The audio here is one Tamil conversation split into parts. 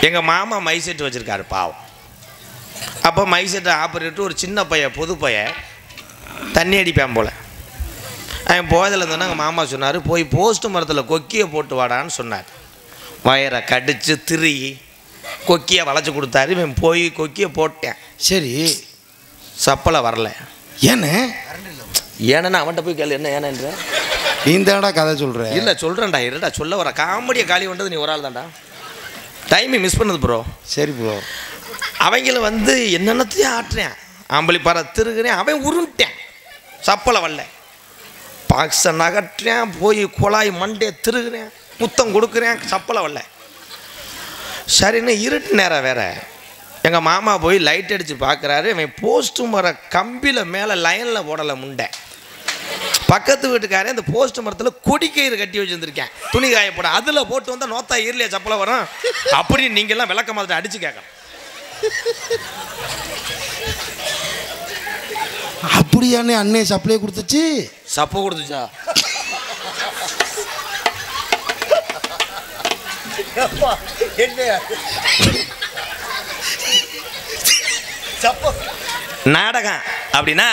எங்கள் மாமா மை செட்டு வச்சுருக்காரு பாவம். அப்போ மை செட்டை ஆப்ரேட்டு ஒரு சின்ன பையன் புது பையன் தண்ணி அடிப்பேன் போல். அவன் போதில் இருந்தோன்னா எங்கள் மாமா சொன்னார், போய் போஸ்ட் மரத்தில் கொக்கியை போட்டு வாடான்னு சொன்னார். வயரை கடித்து திருகி கொக்கியை வளைச்சி கொடுத்தாரு. இவன் போய் கொக்கியை போட்டேன். சரி, சப்பலை வரல. ஏன்னு ஏன்னா அவன்கிட்ட போய் கேளு, என்ன ஏனன்ற நீந்தாடா கதை சொல்கிற? இல்லை சொல்கிறேன்டா, இருடா சொல்ல வர. காமெடியை காலி பண்ணுறது நீ ஒரு ஆள் தான்டா. டைமை மிஸ் பண்ணது ப்ரோ. சரி ப்ரோ. அவங்கள வந்து என்னென்னத்தையும் ஆட்டுறேன், ஆம்பளி பாறை திருகுறேன். அவன் உருண்டேன், சப்பலை வரல. பாக்ஸை நகட்டுறேன், போய் குழாய் மண்டையை திருகுறேன், முத்தம் கொடுக்குறேன், சப்பலை வரல. சரின்னு இருட்டு நேரம் வேற. எங்கள் மாமா போய் லைட் அடித்து பார்க்குறாரு. அவன் போஸ்ட்டு மர கம்பியில் மேலே லைனில் போடலை முண்டை. பக்கத்து வீட்டுக்காரன் இந்த போஸ்ட் மரத்தில் கொடிக்கயிறு கட்டி வச்சுருந்துருக்கேன், துணி காயப்பட. அதில் போட்டு வந்தால் நோத்தா ஈரலையா சப்பலை வரும் அப்படின்னு நீங்கள்லாம் விளக்க மாதிரி அடித்து கேட்கணும். அப்படியானே அண்ணே சப்ளை கொடுத்துச்சு? சப்பை கொடுத்துச்சா? நாடகம் அப்படின்னா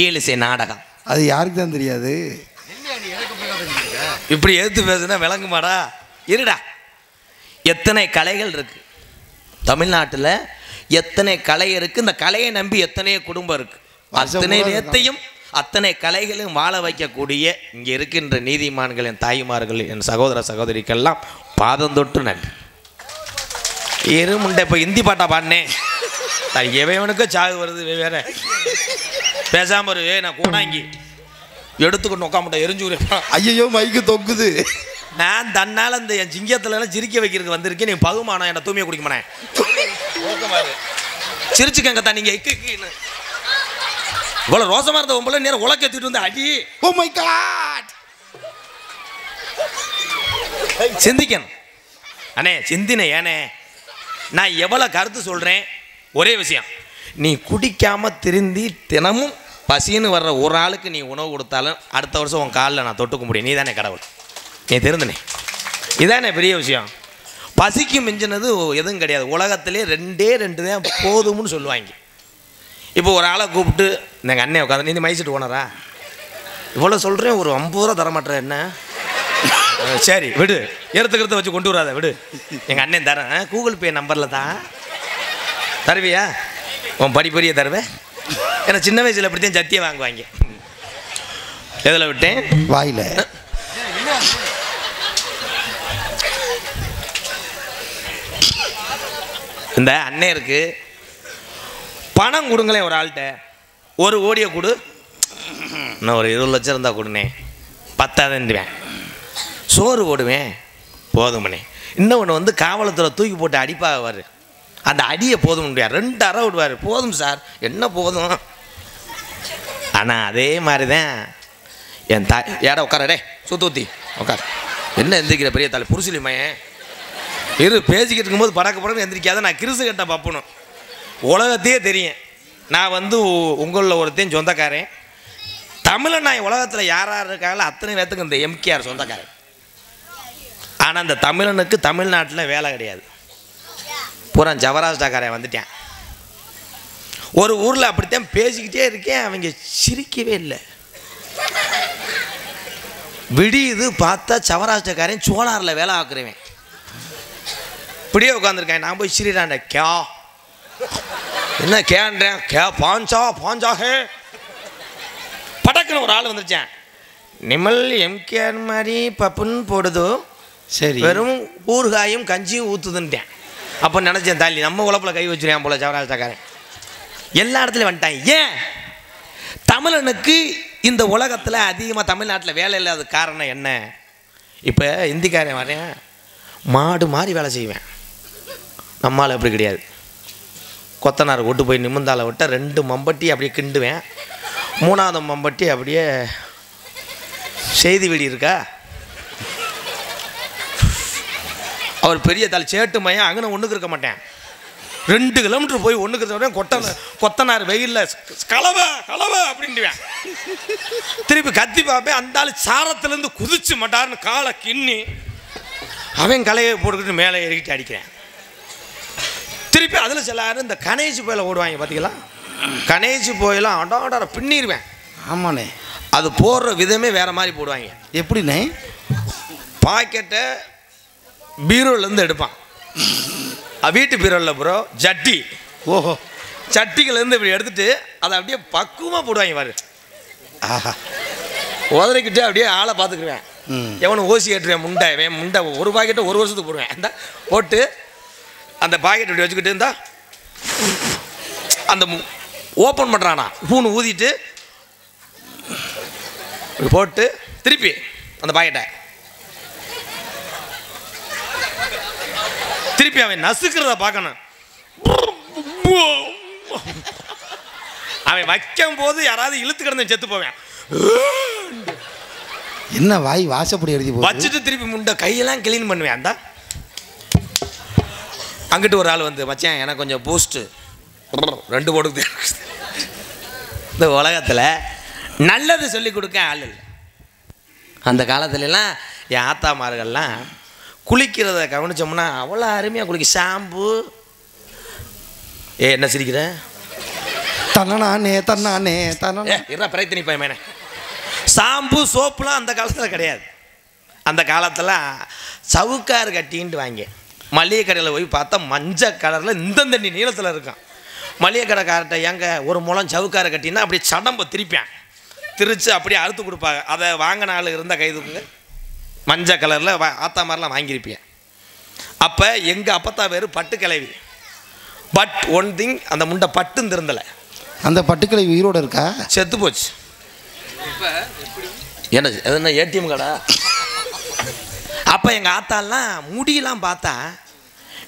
ஏழுசை நாடகம். அது யாருக்கு தான் தெரியாது. இப்படி எடுத்து பேசுனா விளங்குமாடா? இருடா. எத்தனை கலைகள் இருக்கு தமிழ்நாட்டில், எத்தனை கலை இருக்கு. இந்த கலையை நம்பி எத்தனை குடும்பம் இருக்கு. அத்தனை நேரத்தையும் அத்தனை கலைகளையும் வாழ வைக்கக்கூடிய இங்கே இருக்கின்ற நீதிமான்கள், என் தாய்மார்கள், என் சகோதர சகோதரிக்கெல்லாம் பாதம் தொட்டு நன்றி. முண்டை இப்போ ஹிந்தி பாட்டா பாடினேன். எவனுக்கு சாகு வருது வேற. பேசாம ஒரு நான் கூடாங்கி எடுத்துக்கிட்டு நோக்காமட்ட எரிஞ்சுக்கிறேன். ஐயோ மைக்கு தொக்குது. நான் தன்னால் இந்த என் சிங்கத்துலலாம் சிரிக்க வைக்கிறதுக்கு வந்திருக்கேன். நீ பகுமானம் என்ன தூமியை குடிக்க சிரிச்சுக்கங்க தான் நீங்க. இவ்வளோ ரோசமாக இருந்த உங்களை நேரம் உலக்கத்திட்டு வந்து அடி. Oh my God. சிந்திக்கணும் அண்ணே, சிந்தின. ஏனே நான் எவ்வளோ கருத்து சொல்கிறேன். ஒரே விஷயம், நீ குடிக்காமல் திருந்தி தினமும் பசின்னு வர்ற ஒரு ஆளுக்கு நீ உணவு கொடுத்தாலும் அடுத்த வருஷம் உன் காலில் நான் தொட்டுக்க முடியும். நீ தானே கடவுள், நீ திருந்தனே. இதானே பெரிய விஷயம். பசிக்கு மிஞ்சினது எதுவும் கிடையாது. உலகத்திலே ரெண்டே தான் போதும்னு சொல்லுவாங்க. இப்போ ஒரு ஆளை கூப்பிட்டு எங்கள் அண்ணன் உட்காந்து, நீ மைசிட்டு போனரா இவ்வளோ சொல்கிறேன், ஒரு 50 ரூபா தரமாட்டேன் என்ன? சரி விடு, எடுத்துக்கிறத வச்சு கொண்டு வராத விடு. எங்கள் அண்ணன் தரேன், கூகுள் பே நம்பரில் தான் தருவியா? உன் படிப்பறிய தருவேன். ஏன்னா சின்ன வயசில் அப்படித்தான் சத்தியம் வாங்குவாங்க. எதில் விட்டேன்? வாயில். இந்த அண்ணன் இருக்கு, பணம் கொடுங்களேன் ஒரு ஆள்கிட்ட. 1 கோடியை கொடு, இன்னும் ஒரு 20 லட்சம் இருந்தால் கொடுனே, 10,000 சோறு போடுவேன், போதுமனே. இன்னொன்று வந்து காவலத்தில் தூக்கி போட்டு அடிப்பாக, அந்த அடியை போதும் முடியாது, 2 அறை விடுவார். போதும் சார், என்ன போதும். ஆனால் அதே மாதிரி தான் என் தாய். யாரா உட்காரடே சுத்தூத்தி உட்கார். என்ன எந்திரிக்கிற பெரிய தாய் புருஷலி மையன் இரு. பேசிக்கிட்டு இருக்கும்போது படக்கு எந்திரிக்காத. நான் கிறிசு கட்ட பப்புனும் உலகத்தையே தெரியும். நான் வந்து உங்களில் ஒருத்தையும் சொந்தக்காரன். தமிழன் நான் உலகத்தில் யார் யார் இருக்காங்களோ அத்தனை பேர்த்துக்கு இந்த எம்கேஆர் சொந்தக்காரன். ஆனால் அந்த தமிழனுக்கு தமிழ்நாட்டில் வேலை கிடையாது. பூரா ஜவராஷ்டாக்காரன் வந்துட்டேன். ஒரு ஊரில் அப்படித்தான் பேசிக்கிட்டே இருக்கேன், அவங்க சிரிக்கவே இல்லை. விடியுது பார்த்தா சவராஷ்டக்காரன் சோலாரில் வேலை ஆக்குறேன். இப்படியே உட்காந்துருக்கேன். நான் போய் சிரிடாண்ட கே என்ன கேன்றேன். கே பாஞ்சாகே படக்குன்னு ஒரு ஆள் வந்துருச்சேன். நிமல் எம்கேஆர் மாதிரி பப்புன்னு போடுதோ, சரி வெறும் ஊறுகாயும் கஞ்சியும் ஊற்றுதுன்ட்டேன். அப்போ நினச்சேன், தாலி நம்ம உழப்பில் கை வச்சுருவேன் போல சவராஷ்டக்காரன். எல்லா இடத்துலையும் வந்துட்டான். ஏன் தமிழனுக்கு இந்த உலகத்தில் அதிகமாக தமிழ்நாட்டில் வேலை இல்லாத காரணம் என்ன? இப்போ இந்திக்காரன் வரேன், மாடு மாதிரி வேலை செய்வேன். நம்மளால் அப்படி கிடையாது. கொத்தனார் கொண்டு போய் நிமிந்தால விட்டால் 2 மம்பட்டி அப்படியே கிண்டுவேன். 3ஆவது மம்பட்டி அப்படியே செய்தி வெடி இருக்கா. அவர் பெரிய தலை சேட்டு மையம், அங்கே ஒன்றுக்கு இருக்க மாட்டேன். 2 கிலோமீட்டர் போய் ஒன்றுக்கு இருக்க கொத்தனார் வெயிலில் கலவை அப்படின்ட்டுவேன். திருப்பி கத்தி பார்ப்பேன், அந்த ஆள் சாரத்துலேருந்து குதிச்சு மாட்டார்னு காலை கிண்ணி அவன் கலையை போட்டுக்கிட்டு மேலே ஏறிக்கிட்டு அடிக்கிறேன். திருப்பி அதில் சில யாரும் இந்த கணேஷ் போயில ஓடுவாங்க பார்த்தீங்களா? கணேஷ் போயெல்லாம் அடாட பின்னிடுவேன். ஆமாண்ணே. அது போடுற விதமே வேற மாதிரி போடுவாங்க. எப்படிண்ணே? பாக்கெட்டை பீரோலேருந்து எடுப்பான். வீட்டு பீரோவில் ப்ரோ ஜட்டி. ஓஹோ. சட்டிகள்லேருந்து இப்படி எடுத்துட்டு அதை அப்படியே பக்குவமாக போடுவாங்க பாரு. ஆஹா. உதறிக்கிட்டு அப்படியே ஆளை பார்த்துக்குருவேன். எவனும் ஓசி ஏற்றுவேன் முண்டை முண்டை ஒரு பாக்கெட்டை ஒரு வருஷத்துக்கு போடுவேன். அந்த போட்டு அந்த பாக்கெட் இப்படி வச்சுக்கிட்டு இருந்தா அந்த ஓப்பன் பண்ணுறானா பூனு ஊதிட்டு போட்டு திருப்பி அந்த பாக்கெட்டை திருப்பி அவன் நசுக்கிறத பார்க்கணும். அவன் வைக்கும் போது யாராவது இழுத்து கிடந்து செத்து போவேன். என்ன வாய் வாசப்படி எழுதி வச்சுட்டு திருப்பி முண்டை கையெல்லாம் கிளீன் பண்ணுவேன். அந்த அங்கிட்டு ஒரு ஆள் வந்து மச்சான் எனக்கு கொஞ்சம் பூஸ்ட்டு 2 போடுது. இந்த உலகத்தில் நல்லது சொல்லி கொடுக்க ஆள் இல்லை. அந்த காலத்துலலாம் என் ஆத்தாமார்கள்லாம் குளிக்கிறத கவனிச்சோம்னா அவ்வளோ அருமையாக குளிக்க. ஷாம்பு என்ன சிரிக்கிற தன்னானே தன்னானே தன்னானே இரா பிரயத்தனி பயமேனே. ஷாம்பு சோப்புலாம் அந்த காலத்தில் கிடையாது. அந்த காலத்தில் சவுக்கார் கட்டின்ட்டு வாங்க மளிகை கடையில் போய் பார்த்தா மஞ்சள் கலரில் இந்த தண்ணி நீளத்தில் இருக்கும். மளிகை கடைக்கார்ட்ட ஏங்க ஒரு முளம் சவுக்கார கட்டினா அப்படியே சடம்பை திருப்பேன் திரிச்சு அப்படியே அறுத்து கொடுப்பாங்க. அதை வாங்கின ஆள் இருந்தால் கைதுக்குங்க. மஞ்சள் கலரில் ஆத்தா மாதிரிலாம் வாங்கியிருப்பேன். அப்போ எங்கள் அப்பத்தா பேர் பட்டு கிளவி. பட் ஒன் திங் அந்த முண்டை பட்டுன்னு திருந்தலை. அந்த பட்டுக்கிளை உயிரோடு இருக்கா? செத்து போச்சு. என்ன எதுனா ஏடிஎம் கடா? அப்போ எங்கள் ஆத்தாலாம் முடியெல்லாம் பார்த்தா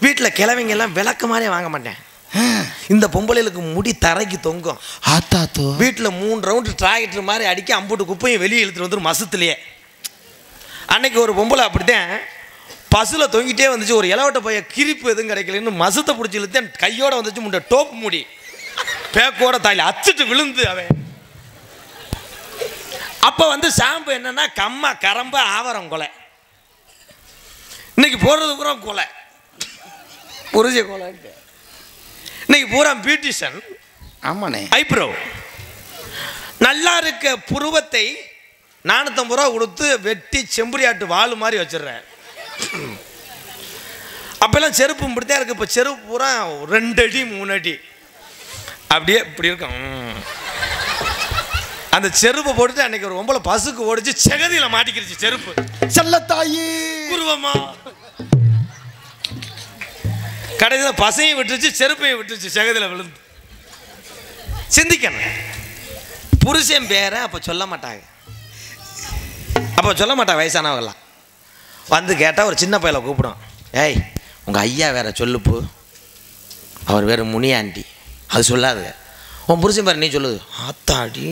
வீட்டில் கிழவிங்கெல்லாம் விளக்கு மாதிரியே வாங்க மாட்டேன். இந்த பொம்பளைகளுக்கு முடி தரைக்கு தொங்கும். ஆத்தாத்தோ வீட்டில் 3 ரவுண்டு டிராக்டர் மாதிரி அடிக்க அம்புட்டு குப்பையும் வெளியே இழுத்துட்டு வந்துடும் மசத்துலேயே. அன்னைக்கு ஒரு பொம்பளை அப்படித்தான் பஸ்ஸில் தொங்கிட்டே வந்துச்சு. ஒரு இலவட்ட பைய கிரிப்பு எதுவும் கிடைக்கலன்னு மசத்தை பிடிச்சி இழுத்தேன். கையோட வந்துச்சு முண்டை டோப்பு முடி பேக்கோட தாயில் அச்சுட்டு விழுந்து அவன். அப்போ வந்து ஷாம்பு என்னன்னா கம்மா கரம்ப ஆவரம் கொலை. இன்னைக்கு போடுறது பூரா கொலை புரிஞ்ச கொலை. இன்னைக்கு பூரா பியூட்டிஷன். ஆமாண்ணே. ஐப்ரோ நல்லா இருக்க புருவத்தை 450 ரூபா கொடுத்து வெட்டி செம்புரியாட்டு வாள் மாதிரி வச்சிடுறேன். அப்பெல்லாம் செருப்பு இப்படித்தான் இருக்கு. இப்போ செருப்பு பூரா 2 அடி 3 அடி அப்படியே இப்படி இருக்கும். அந்த செருப்பை போட்டுட்டு அன்னைக்கு ஒரு பொம்பளை பசுக்கு ஓடிச்சு செகதியில் மாட்டிக்கிடுச்சு செருப்பு. செல்லத்தாயி குருவமா கடைசியில் பசையும் விட்டுருச்சு செருப்பையும் விட்டுருச்சு செகதியில் விழுந்து. சிந்திக்கணும். புருஷன் பேரை அப்போ சொல்ல மாட்டாங்க. அப்போ சொல்ல மாட்டாங்க. வயசானவங்களாம் வந்து கேட்டால் ஒரு சின்ன பையலை கூப்பிடும். ஏய் உங்கள் ஐயா வேற சொல்லுப்பு, அவர் வேறு முனியாண்டி. அது சொல்லாது. உன் புருஷன் பேர் நீ சொல்லுது. ஆத்தாடி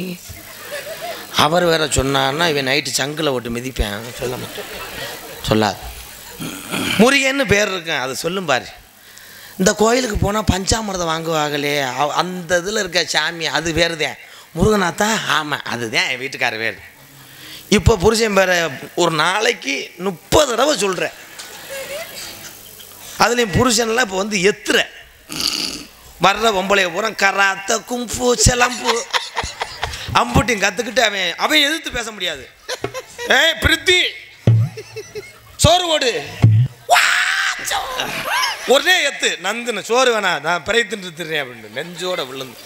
அவர் வேற சொன்னான்னா இவன் நைட்டு சங்கில் ஓட்டு மிதிப்பேன். சொல்ல மாட்டேன். சொல்லாது. முருகன்னு பேர் இருக்கேன் அது சொல்லும் பாரு. இந்த கோயிலுக்கு போனால் பஞ்சாமிரதம் வாங்குவாங்களே அந்த இதில் இருக்க சாமி அது வேறுதேன். முருகனாத்தா ஆமாம் அதுதான் என் வீட்டுக்கார வேறு. இப்போ புருஷன் பேரை ஒரு நாளைக்கு 30 தடவை சொல்கிறேன். அதுலேயும் புருஷன்லாம் இப்போ வந்து எத்துற வர்ற பொம்பளைய பூரா கராத்த கும்பு செலம்பு அம்புட்டியும் கற்றுக்கிட்டு அவன் எதிர்த்து பேச முடியாது. ஏய் பிரித்தி சோறு ஓடு ஒரே எத்து நந்துன்னு சோறு வேணா நான் பிறைத்துட்டு திடுறேன் அப்படின்னு நெஞ்சோட விழுந்து.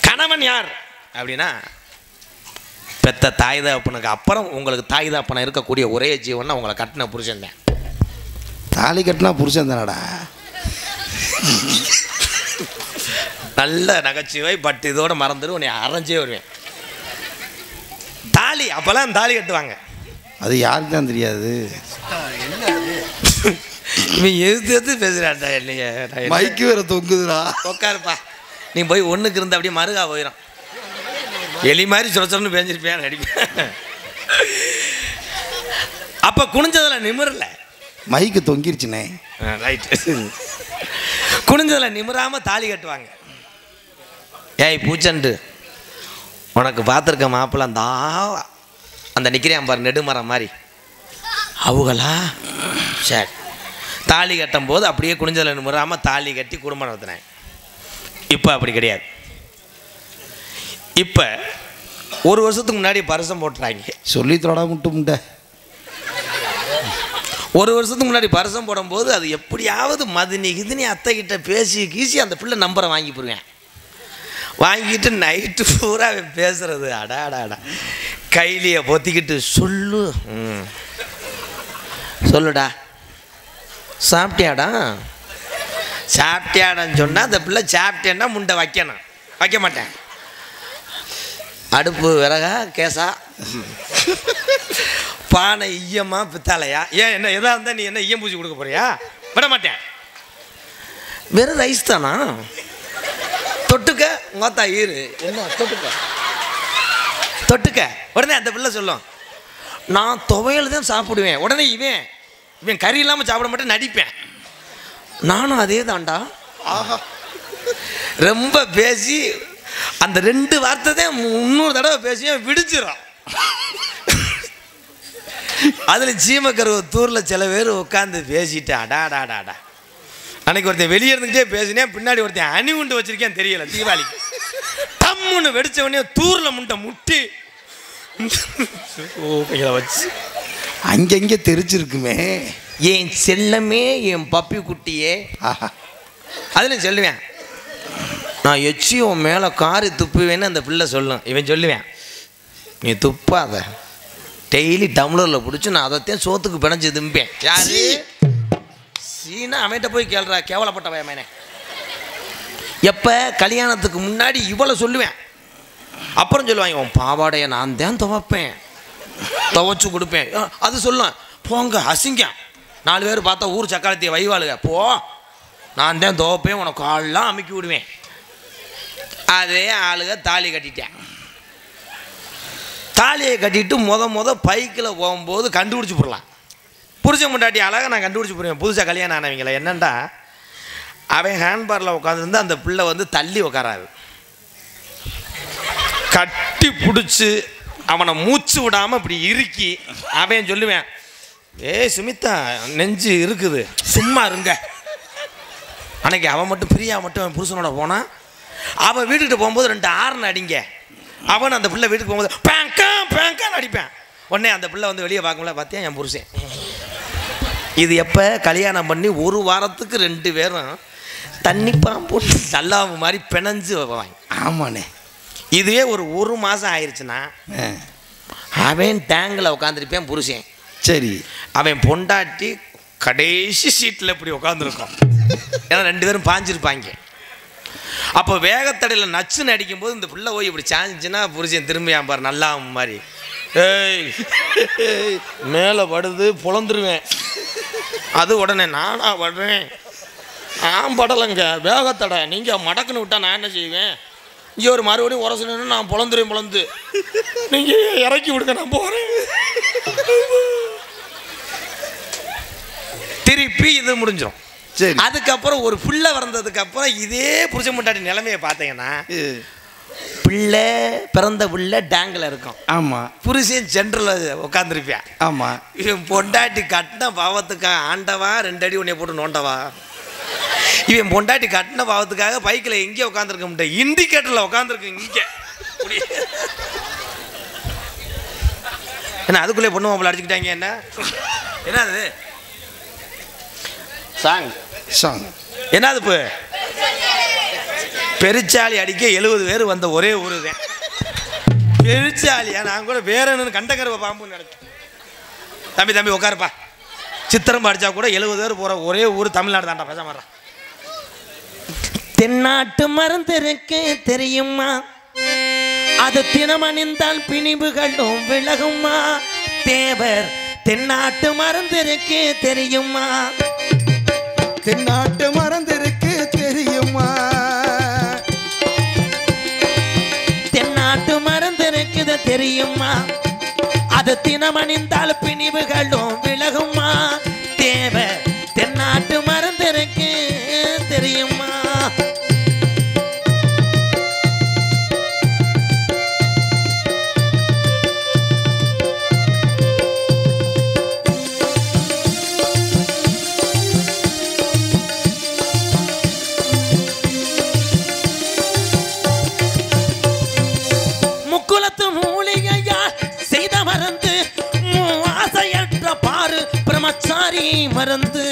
கணவன் யார் அப்படின்னா பெத்த தாய் தகப்பனுக்கு அப்புறம் உங்களுக்கு தாய் தகப்பனை இருக்கக்கூடிய ஒரே ஜீவன் உங்களை கட்டின புருஷன் தான். தாலி கட்டினா புருஷன் தானடா. நல்ல நகைச்சுவை. பட் இதோட மறந்துடும் உன்னை அரைஞ்சே வருவேன். தாலி அப்போல்லாம் தாலி கட்டுவாங்க. அது யாருக்கு தான் தெரியாது. இவன் எது பேசுறாட்டா இல்லையா? மைக்கு வேற தொங்குதுடா. உட்காருப்பா. நீ போய் ஒன்றுக்கு இருந்து அப்படியே மருகா போயிடும். எலி மாதிரி சொன்னு பேஞ்சிருப்பேன் அடிப்பேன். அப்போ குனிஞ்சதில் நிமிரல. மைக்கு தொங்கிருச்சுனே. ரைட்டு. குனிஞ்சதில் நிமிராமல் தாலி கட்டுவாங்க. ஏய் பூச்சண்டு உனக்கு பார்த்துருக்க மாப்பிள்ள அந்த நிற்கிறேன் பாரு நெடுமரம் மாதிரி அவங்களா? சரி தாலி கட்டும் போது அப்படியே குனிஞ்சல நிமிராமல் தாலி கட்டி குடும்பம் நடத்தினேன். இப்போ அப்படி கிடையாது. இப்போ ஒரு வருஷத்துக்கு முன்னாடி பரிசம் போட்டுறாங்க. சொல்லி தொடா முட்டை ஒரு வருஷத்துக்கு முன்னாடி பரிசம் போடும்போது அது எப்படியாவது மதினி கிதினி அத்தை கிட்ட பேசி கீசி அந்த பிள்ளை நம்பரை வாங்கி போடுவேன். வாங்கிட்டு நைட்டு பூரா பேசுறது அடாடாடா கைலியை பொத்திக்கிட்டு சொல்லுடா சாப்பிட்டியாடா சாப்பிட்டியாடான்னு சொன்னால் அந்த பிள்ளை சாப்பிட்டேன்னா முண்டை வைக்கணும். வைக்க மாட்டேன். அடுப்பு விறகா கேஸா பானை ஈயமா பித்தாலையா ஏன் என்ன எதாக இருந்தால் நீ என்ன ஈயம் பூச்சி கொடுக்க போறியா? விட மாட்டேன். வெறும் ரைஸ் தானா? தொட்டுக்க உங்கத்தா ஈரு என்ன தொட்டுக்க உடனே அந்த பிள்ளை சொல்லும் நான் துவையல் தான் சாப்பிடுவேன். உடனே இவன் கறி இல்லாமல் சாப்பிட மாட்டேன் நடிப்பேன். நானும் அதே தான்டா. ஆஹா ரொம்ப பேசி அந்த 2 வார்த்தை தான் 300 தடவை பேசி விடிச்சிடும். அதில் சீமக்கருவத்தூரில் சில பேர் உட்காந்து பேசிட்டு அடாடாடாடா. அன்னைக்கு ஒருத்தன் வெளியே இருந்துக்கிட்டே பேசினேன். பின்னாடி ஒருத்தன் அணி உண்டு வச்சிருக்கேன் தெரியல. தீபாவளிக்கு டம்முன்னு வெடிச்ச உடனே தூரில் முட்டி வச்சு அங்கங்கே தெரிச்சிருக்குமே. என் செல்லமே என் பப்பி குட்டியே. அதில் சொல்லுவேன் நான் எச்சி உன் மேலே காரி துப்புவேன்னு அந்த பிள்ளை சொல்லும். இவன் சொல்லுவேன் நீ துப்பாத டெய்லி டம்ளரில் பிடிச்சி நான் அதைத்தான் சோத்துக்கு பிணைஞ்சு தும்பேன். யாரு சீனா அமைட்ட போய் கேள்றா கேவலப்பட்ட பயமேனே. எப்போ கல்யாணத்துக்கு முன்னாடி இவ்வளோ சொல்லுவேன். அப்புறம் சொல்லுவாங்க உன் பாவாடையை நான் தான் துவைப்பேன் துவைச்சு கொடுப்பேன். அது சொல்லுவேன் போங்க அசிங்க 4 பேர் பார்த்தா ஊர் சக்காலத்திய வைவாளுங்க போ நான் தான் துவைப்பேன் உனக்கு காலெலாம் அமுக்கி விடுவேன். அதே ஆளுக தாலி கட்டிட்டேன். தாலியை கட்டிட்டு முத பைக்கில் போகும்போது கண்டுபிடிச்சி போடலாம். புருஷன் முண்டாட்டி அழகாக நான் கண்டுபிடிச்சி போடுவேன். புதுசாக கல்யாணம் ஆனவங்கள என்னண்டா அவன் ஹேண்ட்பாரில் உட்காந்துருந்து அந்த பிள்ளை வந்து தள்ளி உட்காராது. கட்டி பிடிச்சி அவனை மூச்சு விடாமல் இப்படி இறுக்கி அவன் சொல்லுவேன் ஏய் சுமிதா நெஞ்சு இருக்குது சும்மா இருங்க. அன்னைக்கு அவன் மட்டும் பிரியா மட்டும் அவன் புருஷனோட போனான். அவன் வீட்டுக்கிட்ட போகும்போது 2 ஆர்ன் அடிங்க. அவன் அந்த பிள்ளை வீட்டுக்கு போகும்போது பேங்கான்னு அடிப்பேன். உடனே அந்த பிள்ளை வந்து வெளியே பார்க்கல பார்த்தியா என் புருஷன். இது எப்போ கல்யாணம் பண்ணி 1 வாரத்துக்கு 2 பேரும் தண்ணி பாம்பு நல்லாவு மாதிரி பிணைஞ்சு வைப்பாங்க. ஆமாண்ணே. இதுவே ஒரு மாதம் ஆயிடுச்சுன்னா அவன் டேங்கில் உட்காந்துருப்பேன் புருஷன். சரி அவன் பொண்டாட்டி கடைசி சீட்டில் இப்படி உட்காந்துருக்கான். ஏன்னா 2 பேரும் பாஞ்சிருப்பாங்க. அப்போ வேகத்தடையில் நச்சுன்னு அடிக்கும்போது இந்த பிள்ளை போய் இப்படி சாஞ்சிச்சுன்னா புருஷன் திரும்பியான் பாரு நல்லா மாதிரி ஏய் மேலே படுது பொழந்துருவேன். அது உடனே நானா படுறேன் நான் படலைங்க வேகத்தடை நீங்கள் மடக்குன்னு விட்டா நான் என்ன செய்வேன். இங்கே ஒரு மறுபடியும் உரசணுன்னு நான் பொழந்து நீங்கள் இறக்கி விடுங்க நான் போகிறேன். திருப்பி இது முடிஞ்சிடும். சரி அதுக்கப்புறம் ஒரு பிள்ளை வந்ததுக்கு அப்புறம் இதே புருஷன் முண்டாட்டி நிலைமையை பார்த்தீங்கன்னா பிள்ளை பிறந்த பிள்ளை டேங்கில் இருக்கும். ஆமாம் புருஷன் சென்ட்ரலில் உட்காந்துருப்பேன். ஆமாம் இவன் பொண்டாட்டி கட்டின பாவத்துக்காக ஆண்டவா 2 அடி உன்னை போட்டு நோண்டவா. இவன் பொண்டாட்டி கட்டின பாவத்துக்காக பைக்கில் எங்கே உட்காந்துருக்க முடியாது இண்டிகேட்டரில் உட்காந்துருக்கு இங்கே. என்ன அதுக்குள்ளே பொண்ணு மாப்பிள்ள அடிச்சுக்கிட்டாங்க என்ன அது சாங் என்னது இப்போ பெருச்சாலி அடிக்க 70 பேர் வந்த ஒரே ஊர் தான் பெருச்சாலியா. நான் கூட வேற என்ன கண்டகரவ பாம்புன்னு நினைச்சேன். தம்பி உட்காருப்பா. சித்திரம் அடிச்சா கூட 70 பேர் போகிற ஒரே ஊர் தமிழ்நாடு தாண்டா. பேச மாட்டேன். தென்னாட்டு மருந்து இருக்கு தெரியுமா அது தினமணிந்தால் பிணிவுகளும் விலகுமா. தேவர் தென்னாட்டு மருந்து இருக்கு தெரியுமா தென்னாட்டு மருந்து இருக்கு தெரியுமா தென்னாட்டு மருந்து இருக்குது தெரியுமா அது தினமணிந்தால் பிணிவுகளும் விலகுமா. தேவர் தென்னாட்டு மருந்து இருக்கு தெரியுமா. பிரம்மச்சாரி மருந்து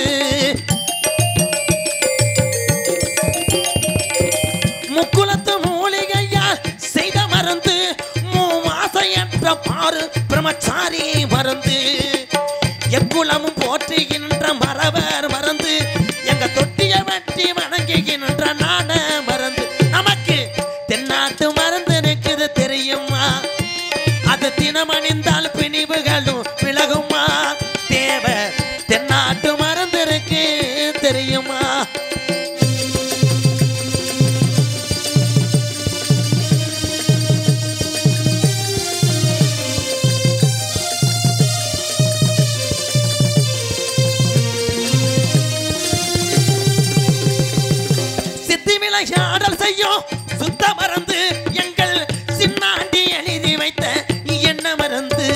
முக்குலத்து மூலிகையா செய்த மருந்து மூவாசையற்ற பாரு பிரம்மச்சாரி மருந்து எக்குலமும் போற்றுகின்ற மரவர் மருந்து எங்க தொட்டிய வெட்டி வணங்குகின்ற நான மருந்து நமக்கு தென்னாட்டு மருந்து இருக்குது தெரியுமா அது தினமணிந்தால் பிணிவுகளும் விலகுமா தேவ தென்னாட்டு மருந்து இருக்கு தெரியுமா விளையாடல் செய்யும் சுத்த மருந்து எங்கள் சின்னாண்டி எழுதி வைத்த என்ன மருந்து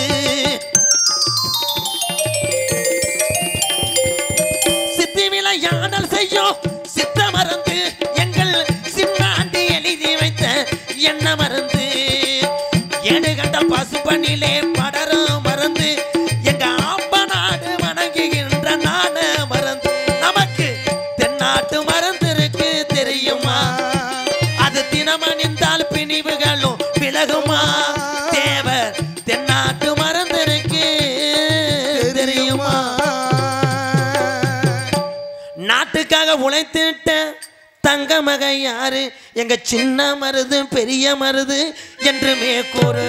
சித்தி விளையாடல் செய்யும் சித்த மருந்து எங்கள் சின்னாண்டி எழுதி வைத்த என்ன மருந்து ஏடு கண்ட பசுப்பனிலே படரும் மருந்து எங்க ஆப்ப நாடு வணங்குகின்ற நான மருந்து நமக்கு தென்னாட்டு மருந்து இருக்கு தெரியுமா அது தினமணிந்தால் பிணிவுகளும் விலகுமா தேவர் தென்னாட்டு மருந்து இருக்கு தெரியுமா நாட்டுக்காக உழைத்திட்ட தங்க மகன் யாரு எங்க சின்ன மருது பெரிய மருது என்றுமே கூறு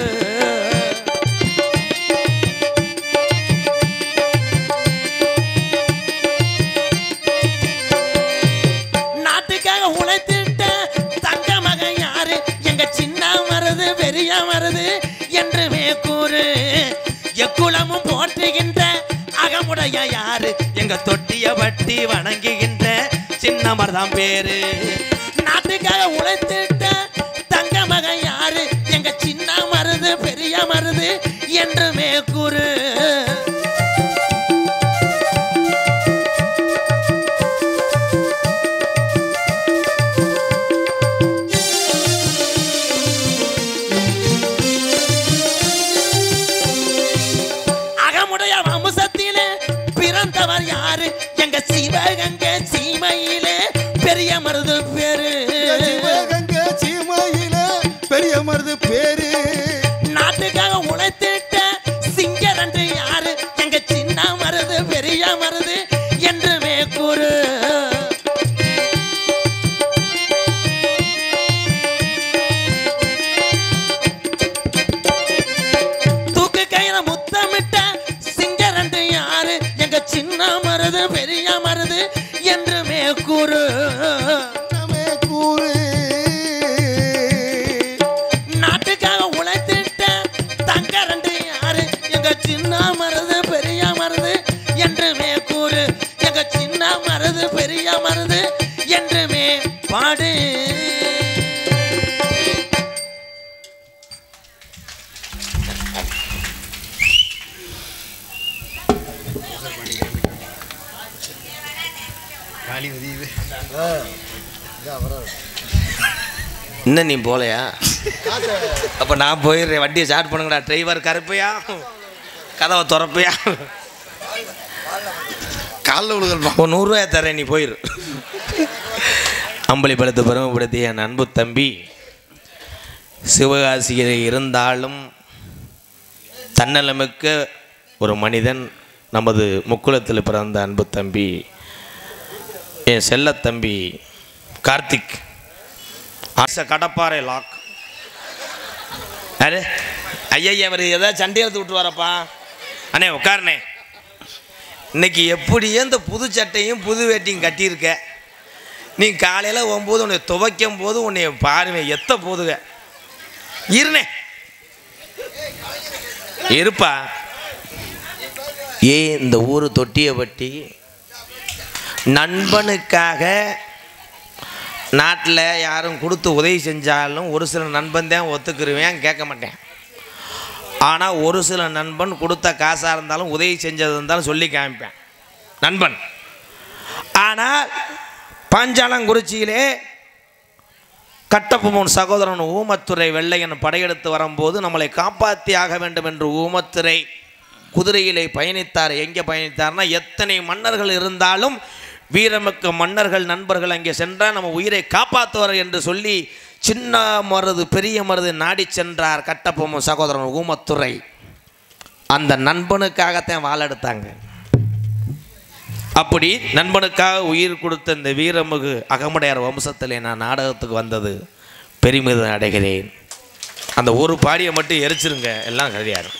உழைத்திட்ட தங்க மகன் யாரு எங்க சின்ன மருது பெரிய மருது என்றுமே கூறு எக்குலமும் போற்றுகின்ற அகமுடைய யாரு எங்க தொட்டிய வட்டி வணங்குகின்ற சின்ன மருதான் பேரு நாட்டுக்காக உழைத்திட்ட தங்க மகன் யாரு எங்க சின்ன மருது பெரிய மருது என்றுமே கூறு பிறந்தவர் யாரு எங்க சிவகங்கை சீமையிலே பெரிய மருது பேரு சிவகங்கை சீமையிலே பெரிய மருது பேரு நாட்டுக்காக உழைத்திட்ட சிங்கரண்டு யாரு எங்க சின்ன மருது பெரிய மருது என்றுமே கூறு தூக்கு கையில முத்தமிட்ட சிங்கரண்டு யாரு எங்க சின்ன மருது பெரிய மருது என்றுமே கூறு நாட்டுக்காக உழைத்திட்ட தங்க ரெண்டு யாரு எங்க சின்ன மருது பெரிய மருது என்றுமே கூறு எங்க சின்ன மருது பெரிய மருது என்றுமே பாடு இன்னும் நீ போலையா அப்போ நான் போயிடுறேன் வண்டியை ஸ்டார்ட் பண்ணுங்கடா டிரைவர் கருப்பையா கதவை திறப்பையா காலில் விழுகல் ஒரு 100 ரூபாய் தரேன் நீ போயிரு அம்பலிபலத்தை பெருமைப்படுத்திய என் அன்பு தம்பி சிவகாசியில் இருந்தாலும் தன்னலமிக்க ஒரு மனிதன் நமது முக்குளத்தில் பிறந்த அன்பு தம்பி என் செல்ல தம்பி கார்த்திக் கடப்பாறை லாக் அரே ஐயா அவர் ஏதாவது சண்டை எடுத்து விட்டு வரப்பா அண்ணே உட்காருண்ணே இன்னைக்கு எப்படியே இந்த புது சட்டையும் புது வேட்டியும் கட்டியிருக்க நீ காலையில் 9 உன்னை துவைக்கும் போது உன்னை பாருங்க எத்த போதுக இருனே இருப்பா இந்த ஊர் தொட்டியை வட்டி நண்பனுக்காக நாட்டில் யாரும் கொடுத்து உதவி செஞ்சாலும் ஒரு சில நண்பன் தான் ஒத்துக்குருவேன் கேட்க மாட்டேன் ஆனால் ஒரு சில நண்பன் கொடுத்த காசாக இருந்தாலும் உதவி செஞ்சது இருந்தாலும் சொல்லி காமிப்பேன் நண்பன். ஆனால் பாஞ்சாலங்குறிச்சியிலே கட்டபொம்மன் சகோதரன் ஊமத்துறை வெள்ளையன் படையெடுத்து வரும்போது நம்மளை காப்பாற்றி ஆக வேண்டும் என்று ஊமத்துறை குதிரையிலே பயணித்தார். எங்கே பயணித்தார்னா, எத்தனை மன்னர்கள் இருந்தாலும் வீரமிக்க மன்னர்கள் நண்பர்கள் அங்கே சென்றால் நம்ம உயிரை காப்பாற்றுவார் என்று சொல்லி சின்ன மருது பெரிய மருது நாடி சென்றார் கட்டபொம்மன் சகோதரன் ஊமத்துறை. அந்த நண்பனுக்காகத்தான் வாழெடுத்தாங்க. அப்படி நண்பனுக்காக உயிர் கொடுத்த இந்த வீரமிகு அகமுடையார் வம்சத்திலே நான் நாடகத்துக்கு வந்தது பெருமிதம் அடைகிறேன். அந்த ஒரு பாடியை மட்டும் எரிச்சிருங்க, எல்லாம் சரியாரு.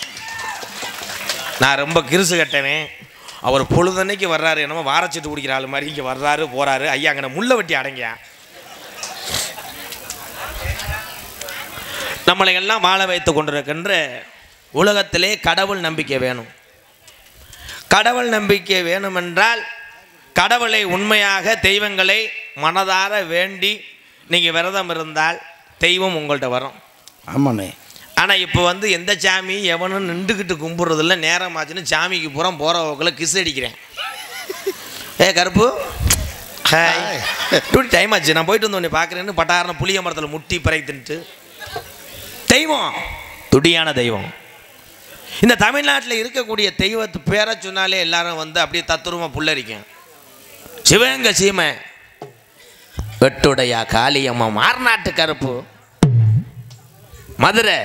நான் ரொம்ப கிருசு கட்டவேன். அவர் பொழுதன்னைக்கு வர்றாரு, என்னமோ வாரச்சிட்டு குடிக்கிற ஆள் மாதிரி இங்கே வர்றாரு போகிறாரு. ஐயா அங்கே முள்ளை வெட்டி அடங்கியா. நம்மளை எல்லாம் வாழ வைத்து கொண்டிருக்கின்ற உலகத்திலே கடவுள் நம்பிக்கை வேணும். கடவுள் நம்பிக்கை வேணுமென்றால் கடவுளை உண்மையாக தெய்வங்களை மனதார வேண்டி நீங்கள் விரதம் இருந்தால் தெய்வம் உங்கள்கிட்ட வரும். ஆமாண்ணே. ஆனால் இப்போ வந்து எந்த சாமி எவனும் நின்றுக்கிட்டு கும்பிட்றதில்ல. நேரம் ஆச்சுன்னு சாமிக்கு புறம் போகிற போக்கில் கிஸ் அடிக்கிறேன். கருப்பு ஹாய் டூட்டி டைம் ஆச்சு, நான் போயிட்டு வந்து உன்னை பார்க்குறேன்னு பட்டாரண புளிய மரத்தில் முட்டி பறைத்துன்ட்டு. தெய்வம் துடியான தெய்வம். இந்த தமிழ்நாட்டில் இருக்கக்கூடிய தெய்வத்து பேரை சொன்னாலே எல்லாரும் வந்து அப்படியே தத்துருவமாக புல்லரிக்கும். சிவகங்கை சீமை வெட்டுடையா காளியம்மா, மார்நாட்டு கருப்பு, மதுரை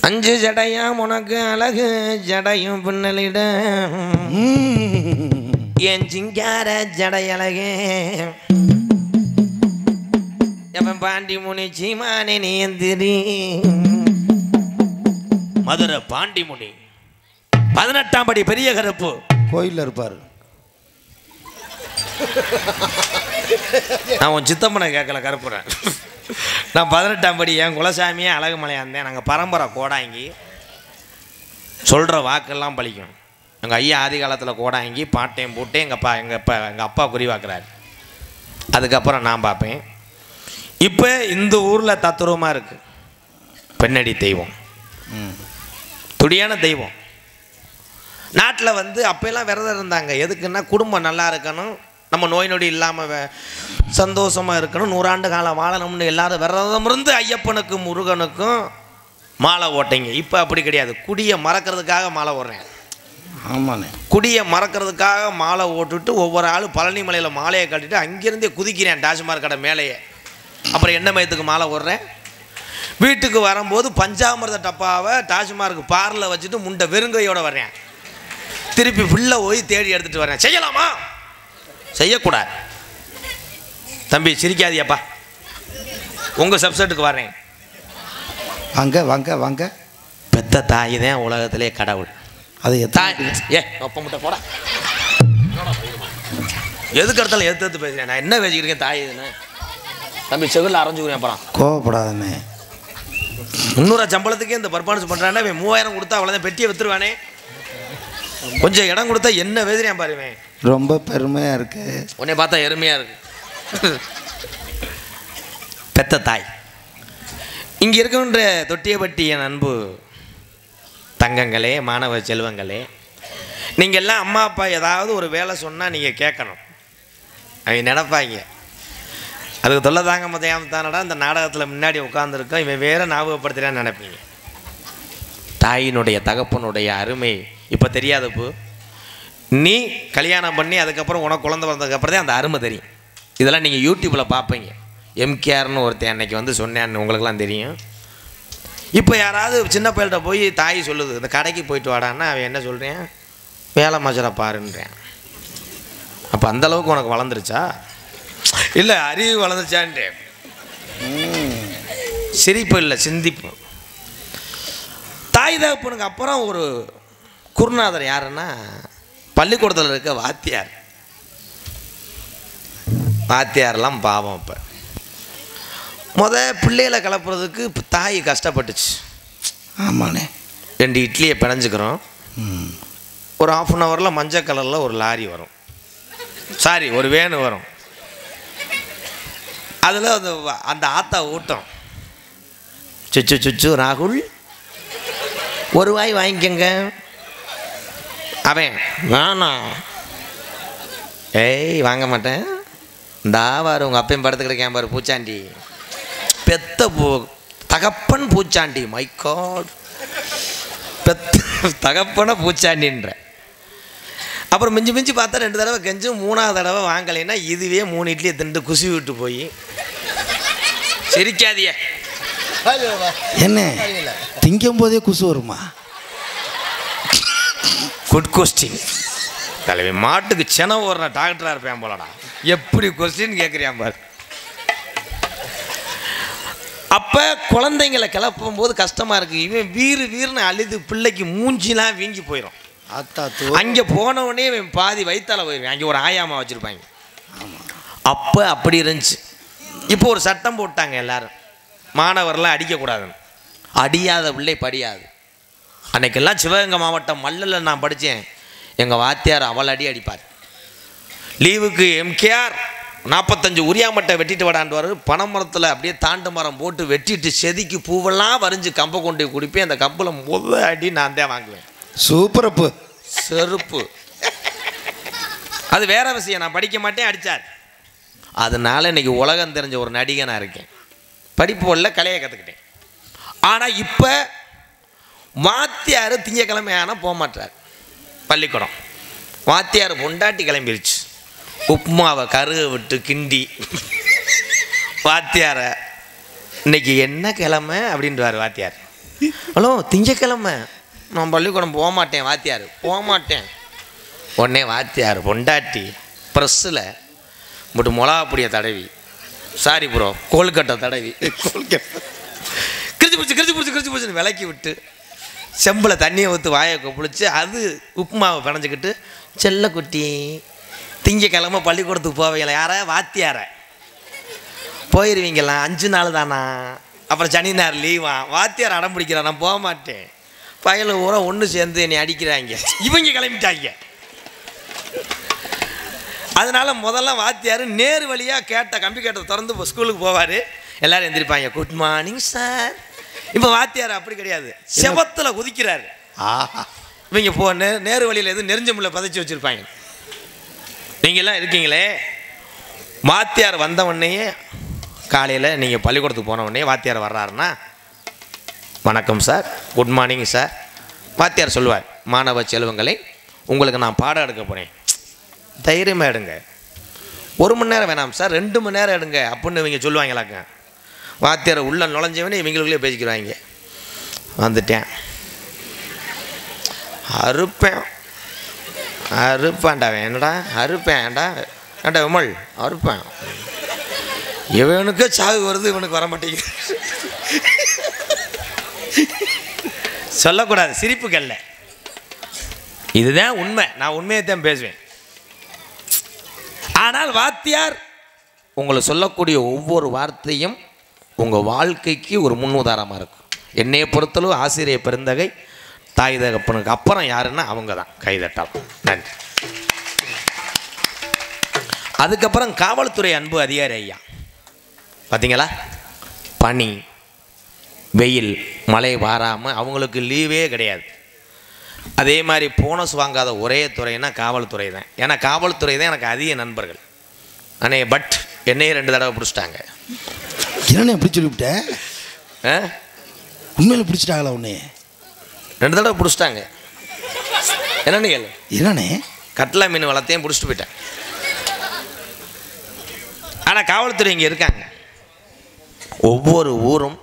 5 ஜடையாம் உனக்கு அழகு ஜடையும் பின்னலிட என் சிங்கார ஜடை அழகே எவன் பாண்டி முனி சீமானே நீந்திரி. மதுரை பாண்டிமுனி 18ஆம் படி பெரிய கருப்பு கோயிலில் இருப்பார். நான் உன் சித்தம்மனை கேட்கல கருப்புறேன். நான் 18ஆம் படி என் குலசாமியே அழகுமலையாக இருந்தேன். நாங்கள் பரம்பரை கோடாங்கி, சொல்கிற வாக்கெல்லாம் பழிக்கும். எங்கள் ஐயா ஆதி காலத்தில் கோடாங்கி பாட்டையும் போட்டு எங்கள் அப்பா குறிவாக்குறாரு. அதுக்கப்புறம் நான் பார்ப்பேன். இப்போ இந்த ஊரில் தத்துருவமாக இருக்குது பெண்ணடி தெய்வம், துடியான தெய்வம். நாட்டில் வந்து அப்போல்லாம் விரதம் இருந்தாங்க. எதுக்குன்னா குடும்பம் நல்லா இருக்கணும், நம்ம நோய் நொடி இல்லாமல் சந்தோஷமாக இருக்கணும், 100 ஆண்டு காலம் வாழணும்னு எல்லாரும் விரதம் இருந்து ஐயப்பனுக்கும் முருகனுக்கும் மாலை ஓட்டைங்க. இப்போ அப்படி கிடையாது. குடியை மறக்கிறதுக்காக மாலை ஓடுறேன். ஆமாண்ணே. குடியை மறக்கிறதுக்காக மாலை ஓட்டுட்டு ஒவ்வொரு ஆளும் பழனி மலையில் மாலையை கட்டிட்டு அங்கேருந்தே குதிக்கிறேன் டாஸ்மார்க் கடை மேலேயே. அப்புறம் என்ன மயத்துக்கு மாலை ஓடுறேன். வீட்டுக்கு வரும்போது பஞ்சாமிரத டப்பாவை டாஸ்மார்க் பாரில் வச்சுட்டு முண்டை வெறுங்கையோடு வர்றேன். திருப்பி பிள்ளை போய் தேடி எடுத்துகிட்டு வரேன். செய்யலாமா? செய்யக்கூடாது. தம்பி சிரிக்காதியாப்பா, உங்கள் சப்செட்டுக்கு வரேன். வாங்க வாங்க வாங்க. பெத்த தாய் தான் உலகத்திலே கடவுள். அது தாய் ஒப்ப முட்டை போட எதுக்கு இடத்துல எடுத்து பேசுகிறேன். நான் என்ன பேசிக்கிறேன் தாய் இதுன்னு. தம்பி செகுலில் அரைஞ்சுக்கிறேன். அப்புறம் கோவப்படாதண்ணே. 300 சம்பளத்துக்கே இந்த பர்ஃபார்மன்ஸ் பண்ணுறானே, 3000 கொடுத்தா அவ்வளோதான் பெட்டியை விற்றுருவானே. கொஞ்சம் இடம் கொடுத்தா என்ன பேசுகிறேன் பாருவேன். ரொம்ப பெருமையாக இருக்கு. உன்னை பார்த்தா எருமையாக இருக்கு. பெத்த தாய். இங்கே இருக்கின்ற தொட்டியப்பட்டி என் அன்பு தங்கங்களே, மாணவ செல்வங்களே, நீங்கள் எல்லாம் அம்மா அப்பா ஏதாவது ஒரு வேலை சொன்னால் நீங்கள் கேட்கணும். அவங்க நினைப்பாங்க, அதுக்கு தொல்லை தாங்க மதையாம தானடா இந்த நாடகத்தில் முன்னாடி உட்காந்துருக்கோம், இவன் வேறு ஞாபகப்படுத்துகிறான்னு நினைப்பீங்க. தாயினுடைய தகப்பனுடைய அருமை இப்போ தெரியாதப்போ, நீ கல்யாணம் பண்ணி அதுக்கப்புறம் உனக்கு குழந்தை பிறந்ததுக்கப்புறம் தான் அந்த அருமை தெரியும். இதெல்லாம் நீங்கள் யூடியூப்பில் பார்ப்பீங்க. எம்கேஆர்னு ஒருத்தன் அன்னைக்கு வந்து சொன்னேன்னு உங்களுக்குலாம் தெரியும். இப்போ யாராவது சின்ன பையல்கிட்ட போய் தாய் சொல்லுது இந்த கடைக்கு போயிட்டு வாடான்னா அவன் என்ன சொல்கிறேன், வேலை மச்சரை பாருன்றேன். அப்போ அந்தளவுக்கு உனக்கு வளர்ந்துருச்சா? இல்லை அறிவு வளர்ந்துருச்சான்ட்டு. சிரிப்பு இல்லை, சிந்திப்பு. தாய் தகப்பனுக்கு அப்புறம் ஒரு குருநாதர் யாருன்னா பள்ளிக்கூடத்தில் இருக்க வாத்தியார். வாத்தியாரெல்லாம் பாவம். இப்போ பிள்ளைகளை கிளப்புறதுக்கு தாய் கஷ்டப்பட்டுச்சு. ஆமாண்ணே. 2 இட்லியை பிணைஞ்சுக்கிறோம். ஒரு 1/2 ஹவரில் மஞ்சள் கலரில் ஒரு லாரி வரும், சாரி ஒரு வேனு வரும். அதில் அந்த ஆத்தா ஊட்டம், சுச்சு சுச்சு ராகுல் ஒரு வாய் வாங்கிக்கங்க. அவன் வேணாம், ஏய் வாங்க மாட்டேன். தாவார் உங்கள் அப்பையும் படுத்துக்கிட்டு பாரு பூச்சாண்டி, பெத்த தகப்பன் பூச்சாண்டி. மை காட், பெத்த தகப்பன பூச்சாண்டின்ற. அப்புறம் மிஞ்சி மிஞ்சி பார்த்தா 2 தடவை கெஞ்சும், 3ஆவது தடவை வாங்கலைன்னா இதுவே 3 இட்லியை திண்டு குசி விட்டு போய் சிரிக்காதிய. என்ன திங்கும் போதே குசு வருமா? Good question. தலைவி மாட்டுக்கு சென ஓடுற டாக்டராக இருப்பேன் போலடா, எப்படி கொஸ்டின் கேட்குறியான் பாரு. அப்போ குழந்தைங்களை கிளப்பும் போது கஷ்டமாக இருக்குது. இவன் வீறுன்னு அழுது பிள்ளைக்கு மூஞ்சிலாம் வீங்கி போயிடும். அங்கே போனவுடனே இவன் பாதி வயிற்றால போயிடுவேன். அங்கே ஒரு ஆயாமா வச்சுருப்பாங்க. அப்போ அப்படி இருந்துச்சு. இப்போ ஒரு சட்டம் போட்டாங்க எல்லாரும், மாணவர்லாம் அடிக்கக்கூடாதுன்னு. அடியாத பிள்ளை படியாது. அன்னைக்கெல்லாம் சிவகங்கை மாவட்டம் மல்லில் நான் படித்தேன். எங்கள் வாத்தியார் அவள் அடிப்பார். லீவுக்கு எம்கேஆர் 45 உரியாமட்டை வெட்டிட்டு விடாண்டுவார். பனைமரத்தில் அப்படியே தாண்டு மரம் போட்டு வெட்டிட்டு செதிக்கு பூவெல்லாம் வரைஞ்சி கம்பை கொண்டு குடிப்பேன். அந்த கம்பில் முதல் அடி நான் தான் வாங்குவேன். சூப்பரப்பு செருப்பு. அது வேற விஷயம். நான் படிக்க மாட்டேன், அடித்தார். அதனால இன்னைக்கு உலகம் தெரிஞ்ச ஒரு நடிகனாக இருக்கேன். படிப்பு உள்ள கலையை கற்றுக்கிட்டேன். ஆனால் இப்போ வாத்தியார் திங்கக்கிழமை ஆனால் போக மாட்டார் பள்ளிக்கூடம். வாத்தியார் பொண்டாட்டி கிளம்பிருச்சு. உப்புமாவை கருக விட்டு கிண்டி வாத்தியார இன்னைக்கு என்ன கிழமை அப்படின்றார் வாத்தியார். ஹலோ திங்கக்கிழமை நான் பள்ளிக்கூடம் போக மாட்டேன். வாத்தியார் போக மாட்டேன். உடனே வாத்தியார் பொண்டாட்டி ப்ரெஸ்ஸில் மட்டும் மிளகாப்பொடியை தடவி, சாரி ப்ரோ கோல்கட்டை தடவி கிரிச்சு பிடிச்சி விளக்கி விட்டு செம்பில் தண்ணியை ஊற்றி வாயை கொப்பிடிச்சு அது உப்புமாவை பிணைஞ்சிக்கிட்டு, செல்லக்குட்டி திங்கக்கிழமை பள்ளிக்கூடத்துக்கு போவீங்களா? யார? வாத்தியார. போயிடுவீங்களா? 5 நாள் தானா, அப்புறம் சனி ஞாயிறு லீவா? வாத்தியார் அடம் பிடிக்கிறா, நான் போக மாட்டேன். பயல ஊரா ஒன்று சேர்ந்து என்னை அடிக்கிறாங்க. இவங்க கிளம்பிட்டாங்க. அதனால முதல்ல வாத்தியார் நேரு வழியாக கேட்ட கம்பி கேட்டை திறந்து ஸ்கூலுக்கு போவார். எல்லாரும் எந்திரிப்பாங்க, குட் மார்னிங் சார். இப்போ வாத்தியார் அப்படி கிடையாது, செபத்தில் குதிக்கிறாரு. இவங்க போ நேரு வழியில் எதுவும் நெறிஞ்ச முள்ள பதைச்சி வச்சுருப்பாங்க. நீங்கள்லாம் இருக்கீங்களே, வாத்தியார் வந்தவொடனே காலையில் நீங்கள் பள்ளிக்கூடத்துக்கு போனவுடனே வாத்தியார் வர்றாருன்னா, வணக்கம் சார், குட் மார்னிங் சார். வாத்தியார் சொல்லுவார், மாணவ செல்வங்களை உங்களுக்கு நான் பாடம் எடுக்க போகிறேன், தைரியமாக எடுங்க. 1 மணி நேரம் வேணாம் சார், 2 மணி நேரம் எடுங்க அப்படின்னு இவங்க சொல்லுவாங்களாக்க. வாத்தியாரை உள்ளே நுழைஞ்சவனே இவங்களுக்குள்ளே பேசிக்கிறாங்க. வந்துட்டேன், அறுப்பேன்டா. என்னடா அறுப்பேன்டா? ஏன்டா விமல் அறுப்பேன். இவனுக்கு சாவு வருது, இவனுக்கு வர மாட்டேங்குது. சொல்லக்கூடாது, சிரிப்புக்கல்ல, இதுதான் உண்மை. நான் உண்மையை தான் பேசுவேன். ஆனால் வாத்தியார் உங்களை சொல்லக்கூடிய ஒவ்வொரு வார்த்தையும் உங்கள் வாழ்க்கைக்கு ஒரு முன்னுதாரணமாக இருக்கும். என்னையை பொறுத்தளவு ஆசிரியர் பெருந்தகை, தாய் தகப்பனுக்கு அப்புறம் யாருன்னா அவங்க தான். கைதட்டால் நன்றி. அதுக்கப்புறம் காவல்துறை அன்பு அதிகாரி ஐயா. பார்த்தீங்களா, பனி வெயில் மழை வாராமல் அவங்களுக்கு லீவே கிடையாது. அதே மாதிரி போனஸ் வாங்காத ஒரே துறைன்னா காவல்துறை தான். ஏன்னா காவல்துறை தான் எனக்கு அதிக நண்பர்கள். அண்ணே பட் என்னையே 2 தடவை பிடிச்சிட்டாங்க. என்னண்ணே எப்படி சொல்லிவிட்டேன்? உண்மையில பிடிச்சிட்டாங்களா? உன்னே 2 தடவை பிடிச்சிட்டாங்க. என்னன்னு கேளு. என்னண்ணே? கட்லா மீன் வளர்த்தையும் பிடிச்சிட்டு போயிட்டேன். ஆனால் காவல்துறை இங்கே இருக்காங்க. ஒவ்வொரு ஊரும்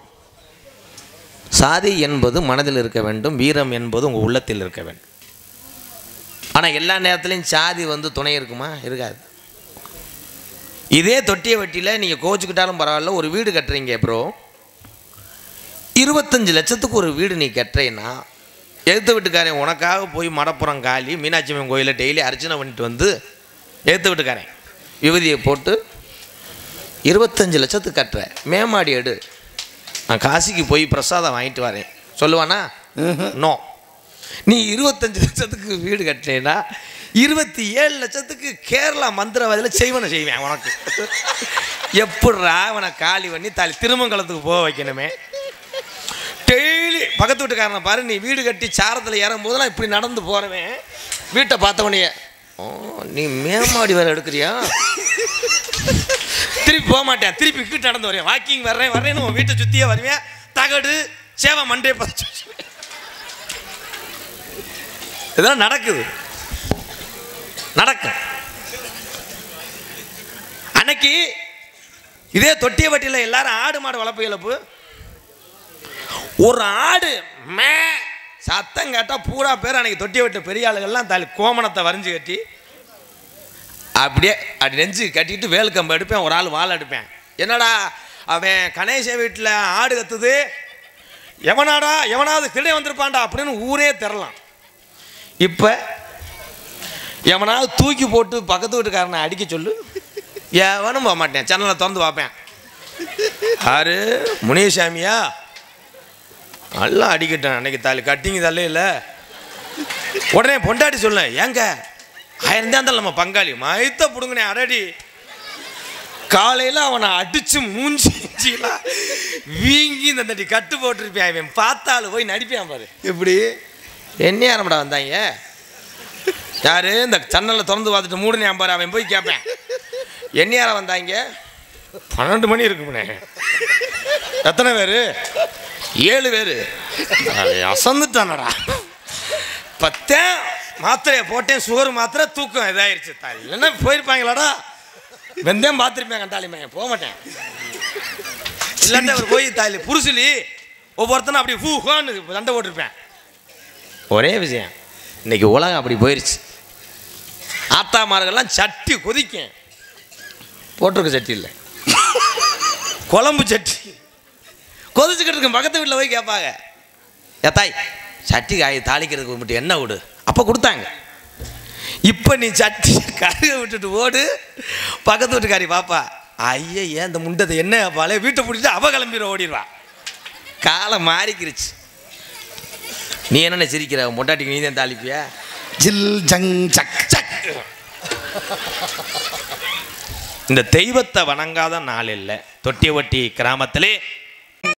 சாதி என்பது மனதில் இருக்க வேண்டும், வீரம் என்பது உங்கள் உள்ளத்தில் இருக்க வேண்டும். ஆனால் எல்லா நேரத்துலையும் சாதி துணை இருக்குமா? இருக்காது. இதே தொட்டிய வட்டியில் நீங்கள் கோச்சுக்கிட்டாலும் பரவாயில்ல, ஒரு வீடு கட்டுறீங்க ப்ரோ, 25 லட்சத்துக்கு ஒரு வீடு நீ கட்டுறீன்னா, எழுத்து வீட்டுக்காரன் உனக்காக போய் மடப்புறம் காலி மீனாட்சி அம்மன் கோயிலில் டெய்லி அர்ச்சனை பண்ணிட்டு வந்து எழுத்து வீட்டுக்காரன் விபதியை போட்டு 25 லட்சத்துக்கு கட்டுற, மேமாடி எடு, நான் காசிக்கு போய் பிரசாதம் வாங்கிட்டு வரேன் சொல்லுவானா? நோ. நீ 25 லட்சத்துக்கு வீடு கட்டினேன்னா 27 லட்சத்துக்கு கேரளா மந்திரவாதியில் செய்வனை செய்வேன் உனக்கு. எப்படிரா அவனை காலி பண்ணி திருமங்கலத்துக்கு போக வைக்கணுமே. டெய்லி பக்கத்து வீட்டுக்காரனை பாரு, நீ வீடு கட்டி சாரத்தில் ஏறும் போதெல்லாம் இப்படி நடந்து போகிறவன் வீட்டை பார்த்தவனே, ஓ நீ மேமாடி வேறு எடுக்கிறியா? திருப்பி போக மாட்டேன், திருப்பி கிட்ட நடந்து வருவேன், வாக்கிங் வர்றேன்னு உன் வீட்டை சுற்றியே வருவேன், தகடு சேவை மண்டே பார்த்து இதெல்லாம் நடக்குது, நடக்கும். அன்னைக்கு இதே தொட்டியப்பட்டியில் எல்லாரும் ஆடு மாடு வளர்ப்பு இழப்பு. ஒரு ஆடு மே சத்தம் கேட்டால் பூரா பேர் அன்னைக்கு தொட்டியப்பட்டு பெரிய ஆளுகள்லாம் தலை கோமணத்தை வரைஞ்சி கட்டி அப்படியே அப்படி நெஞ்சு கட்டிட்டு வேலுக்கம்பு எடுப்பேன், ஒரு ஆள் வாழை எடுப்பேன். என்னடா அவன் கணேச வீட்டில் ஆடு கத்துது, எவனாவது திருடே வந்திருப்பான்டா அப்படின்னு ஊரே திரலாம். இப்போ எவனாவது தூக்கி போட்டு பக்கத்து வீட்டுக்காரனை அடிக்க சொல்லு, எவனும் போக மாட்டேன், சேனலை திறந்து பார்ப்பேன். யாரு முனியசாமியா, நல்லா அடிக்கட்டேன் அன்னைக்கு தாலி கட்டிங்க தள்ளே இல்லை. உடனே பொண்டாட்டி சொல்ல, ஏங்க ஆயிருந்தா நம்ம பங்காளி மயத்த பிடுங்கனே அரடி. காலையில் அவனை அடிச்சு மூஞ்சிலாம் வீங்கி இந்த தட்டி கட்டு போட்டிருப்பேன். அவன் பார்த்தாலும் போய் நடிப்பான் பாரு. எப்படி என்ன யாரம்டா வந்தாங்க, யாரு இந்த சன்னலில் திறந்து பார்த்துட்டு மூடுனேன் பாரு. அவன் போய் கேட்பேன், என்ன யாரை வந்தாங்க, 12 மணி இருக்கும்னே. எத்தனை பேர், 7 பேர். அசந்துட்டானடா. 10 மாத்திரையை போட்டேன், சுகர் மாத்திரை, தூக்கம் இதாயிருச்சு. தாலி இல்லைன்னா போயிருப்பாங்களாடா, வெந்தயம் பார்த்துருப்பேன் கண்டாலிமே, போக மாட்டேன். இல்லாட்டி அவர் போய் தாலி புருசுலி ஒவ்வொருத்தனும் அப்படி ஹூஹான்னு சண்டை போட்டிருப்பேன். ஒரே விஷயம், இன்னைக்கு உலகம் அப்படி போயிருச்சு. ஆத்தாமார்கள்லாம் சட்டி கொதிக்கும், போட்டிருக்க சட்டி இல்லை, குழம்பு சட்டி கொதிச்சுக்கிட்டு இருக்கும். பக்கத்து வீட்டில் போய் கேட்பாங்க, ஏத்தாய் சட்டி காய் தாளிக்கிறதுக்கு மட்டும் என்ன விடு, அப்போ கொடுத்தாங்க. இப்போ நீ சட்டி கருக விட்டுட்டு ஓடு, பக்கத்து வீட்டுக்காரி பாப்பா, ஐயா ஏன் இந்த முண்டத்தை என்ன பாலே வீட்டை பிடிச்சிட்டு அவ கிளம்பிட ஓடிடுவா. காலம் மாறிக்கிருச்சு. நீ என்ன சிரிக்கிற, மொட்டாட்டிக்கு நீ தான் தாளிப்பியா? ஜில் ஜங் சக் சக். இந்த தெய்வத்தை வணங்காத நாள் இல்லை. தொட்டியவட்டி கிராமத்திலே